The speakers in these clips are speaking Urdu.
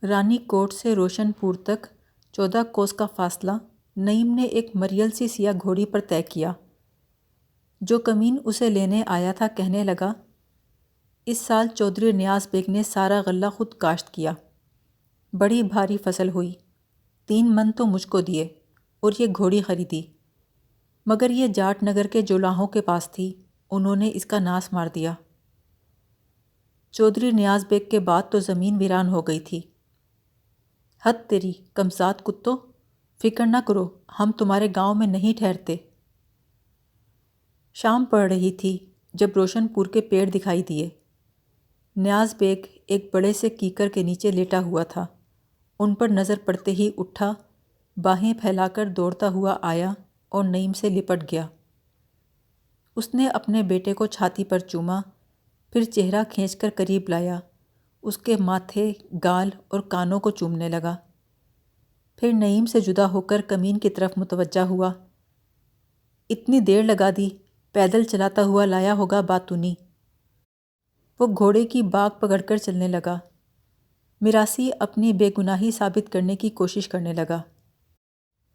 رانی کوٹ سے روشن پور تک 14 کوس کا فاصلہ نعیم نے ایک مریل سی سیاہ گھوڑی پر طے کیا۔ جو کمین اسے لینے آیا تھا کہنے لگا، اس سال چودھری نیاز بیگ نے سارا غلہ خود کاشت کیا، بڑی بھاری فصل ہوئی، 3 من تو مجھ کو دیے اور یہ گھوڑی خریدی، مگر یہ جاٹ نگر کے جولاہوں کے پاس تھی، انہوں نے اس کا ناس مار دیا۔ چودھری نیاز بیگ کے بعد تو زمین ویران ہو گئی تھی۔ حد تیری کمزاد کتو، فکر نہ کرو، ہم تمہارے گاؤں میں نہیں ٹھہرتے۔ شام پڑ رہی تھی جب روشن پور کے پیڑ دکھائی دیے۔ نیاز بیگ ایک بڑے سے کیکر کے نیچے لیٹا ہوا تھا، ان پر نظر پڑتے ہی اٹھا، باہیں پھیلا کر دوڑتا ہوا آیا اور نعیم سے لپٹ گیا۔ اس نے اپنے بیٹے کو چھاتی پر چوما، پھر چہرہ کھینچ کر قریب لایا، اس کے ماتھے، گال اور کانوں کو چومنے لگا، پھر نعیم سے جدا ہو کر کمین کی طرف متوجہ ہوا۔ اتنی دیر لگا دی، پیدل چلاتا ہوا لایا ہوگا باتونی۔ وہ گھوڑے کی باگ پکڑ کر چلنے لگا۔ میراثی اپنی بے گناہی ثابت کرنے کی کوشش کرنے لگا۔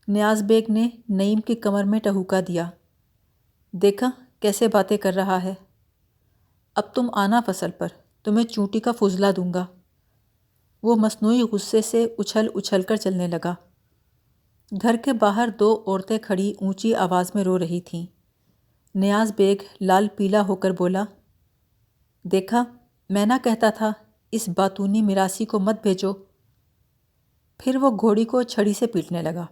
نیاز بیگ نے نعیم کی کمر میں ٹہوکا دیا، دیکھا کیسے باتیں کر رہا ہے، اب تم آنا فصل پر، تمہیں چونٹی کا فضلہ دوں گا۔ وہ مصنوعی غصے سے اچھل اچھل کر چلنے لگا۔ گھر کے باہر 2 عورتیں کھڑی اونچی آواز میں رو رہی تھیں۔ نیاز بیگ لال پیلا ہو کر بولا، دیکھا میں نہ کہتا تھا اس باتونی میراثی کو مت بھیجو۔ پھر وہ گھوڑی کو چھڑی سے پیٹنے لگا۔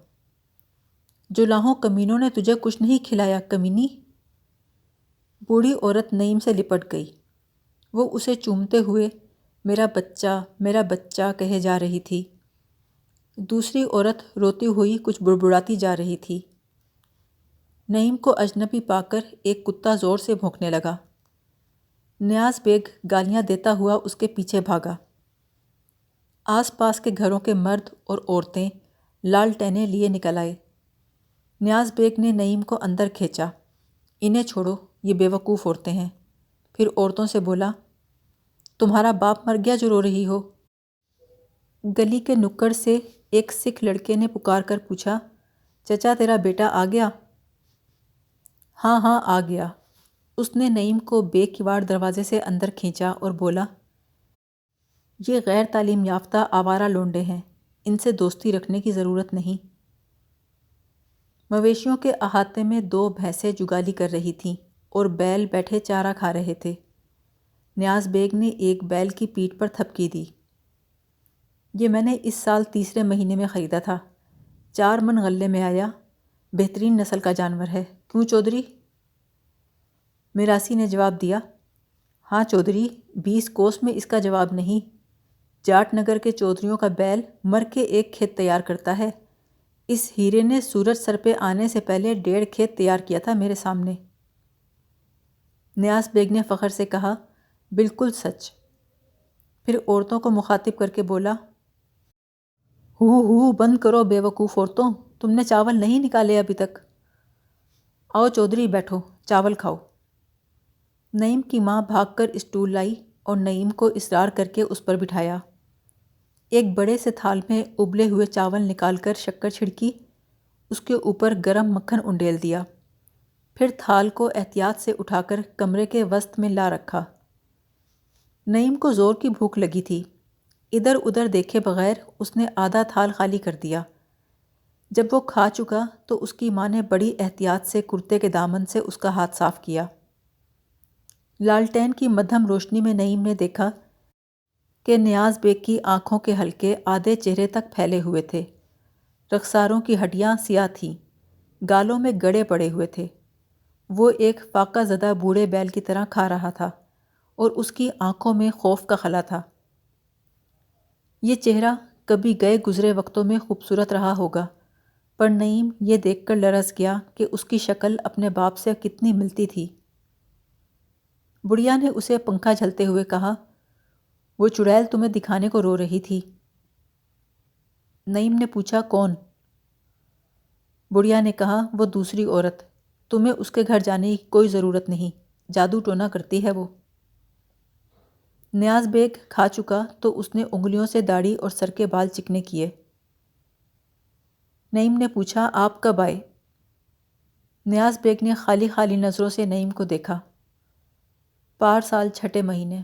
جولاہوں کمینوں نے تجھے کچھ نہیں کھلایا کمینی۔ بوڑھی عورت نعیم سے لپٹ گئی۔ وہ اسے چومتے ہوئے میرا بچہ کہے جا رہی تھی۔ دوسری عورت روتی ہوئی کچھ بڑبڑاتی جا رہی تھی۔ نعیم کو اجنبی پا کر ایک کتا زور سے بھونکنے لگا۔ نیاز بیگ گالیاں دیتا ہوا اس کے پیچھے بھاگا۔ آس پاس کے گھروں کے مرد اور عورتیں لالٹینیں لیے نکل آئے۔ نیاز بیگ نے نعیم کو اندر کھینچا، انہیں چھوڑو، یہ بے وقوف عورتیں ہیں۔ پھر عورتوں سے بولا، تمہارا باپ مر گیا جو رو رہی ہو؟ گلی کے نکڑ سے ایک سکھ لڑکے نے پکار کر پوچھا، چچا تیرا بیٹا آ گیا؟ ہاں ہاں آ گیا۔ اس نے نعیم کو بے کواڑ دروازے سے اندر کھینچا اور بولا، یہ غیر تعلیم یافتہ آوارہ لونڈے ہیں، ان سے دوستی رکھنے کی ضرورت نہیں۔ مویشیوں کے احاطے میں 2 بھینسیں جگالی کر رہی تھیں اور بیل بیٹھے چارہ کھا رہے تھے۔ نیاز بیگ نے ایک بیل کی پیٹھ پر تھپکی دی، یہ میں نے اس سال تیسرے مہینے میں خریدا تھا، 4 من غلے میں آیا، بہترین نسل کا جانور ہے، کیوں چودھری؟ میراثی نے جواب دیا، ہاں چودھری، 20 کوس میں اس کا جواب نہیں۔ جاٹ نگر کے چودھریوں کا بیل مر کے ایک کھیت تیار کرتا ہے، اس ہیرے نے سورج سر پہ آنے سے پہلے 1.5 کھیت تیار کیا تھا میرے سامنے۔ نیاز بیگ نے فخر سے کہا، بالکل سچ۔ پھر عورتوں کو مخاطب کر کے بولا، ہو بند کرو بے وقوف عورتوں، تم نے چاول نہیں نکالے ابھی تک، آؤ چودھری بیٹھو، چاول کھاؤ۔ نعیم کی ماں بھاگ کر اسٹول لائی اور نعیم کو اصرار کر کے اس پر بٹھایا۔ ایک بڑے سے تھال میں ابلے ہوئے چاول نکال کر شکر چھڑکی، اس کے اوپر گرم مکھن انڈیل دیا، پھر تھال کو احتیاط سے اٹھا کر کمرے کے وسط میں لا رکھا۔ نعیم کو زور کی بھوک لگی تھی، ادھر ادھر دیکھے بغیر اس نے آدھا تھال خالی کر دیا۔ جب وہ کھا چکا تو اس کی ماں نے بڑی احتیاط سے کرتے کے دامن سے اس کا ہاتھ صاف کیا۔ لالٹین کی مدھم روشنی میں نعیم نے دیکھا کہ نیاز بیگ کی آنکھوں کے حلقے آدھے چہرے تک پھیلے ہوئے تھے، رخساروں کی ہڈیاں سیاہ تھیں، گالوں میں گڑے پڑے ہوئے تھے۔ وہ ایک فاقہ زدہ بوڑھے بیل کی طرح کھا رہا تھا اور اس کی آنکھوں میں خوف کا خلا تھا۔ یہ چہرہ کبھی گئے گزرے وقتوں میں خوبصورت رہا ہوگا، پر نعیم یہ دیکھ کر لرز گیا کہ اس کی شکل اپنے باپ سے کتنی ملتی تھی۔ بڑھیا نے اسے پنکھا جھلتے ہوئے کہا، وہ چڑیل تمہیں دکھانے کو رو رہی تھی۔ نعیم نے پوچھا، کون؟ بڑھیا نے کہا، وہ دوسری عورت، تمہیں اس کے گھر جانے کی کوئی ضرورت نہیں، جادو ٹونا کرتی ہے وہ۔ نیاز بیگ کھا چکا تو اس نے انگلیوں سے داڑھی اور سر کے بال چکنے کیے۔ نعیم نے پوچھا، آپ کب آئے؟ نیاز بیگ نے خالی خالی نظروں سے نعیم کو دیکھا۔ پار سال چھٹے مہینے۔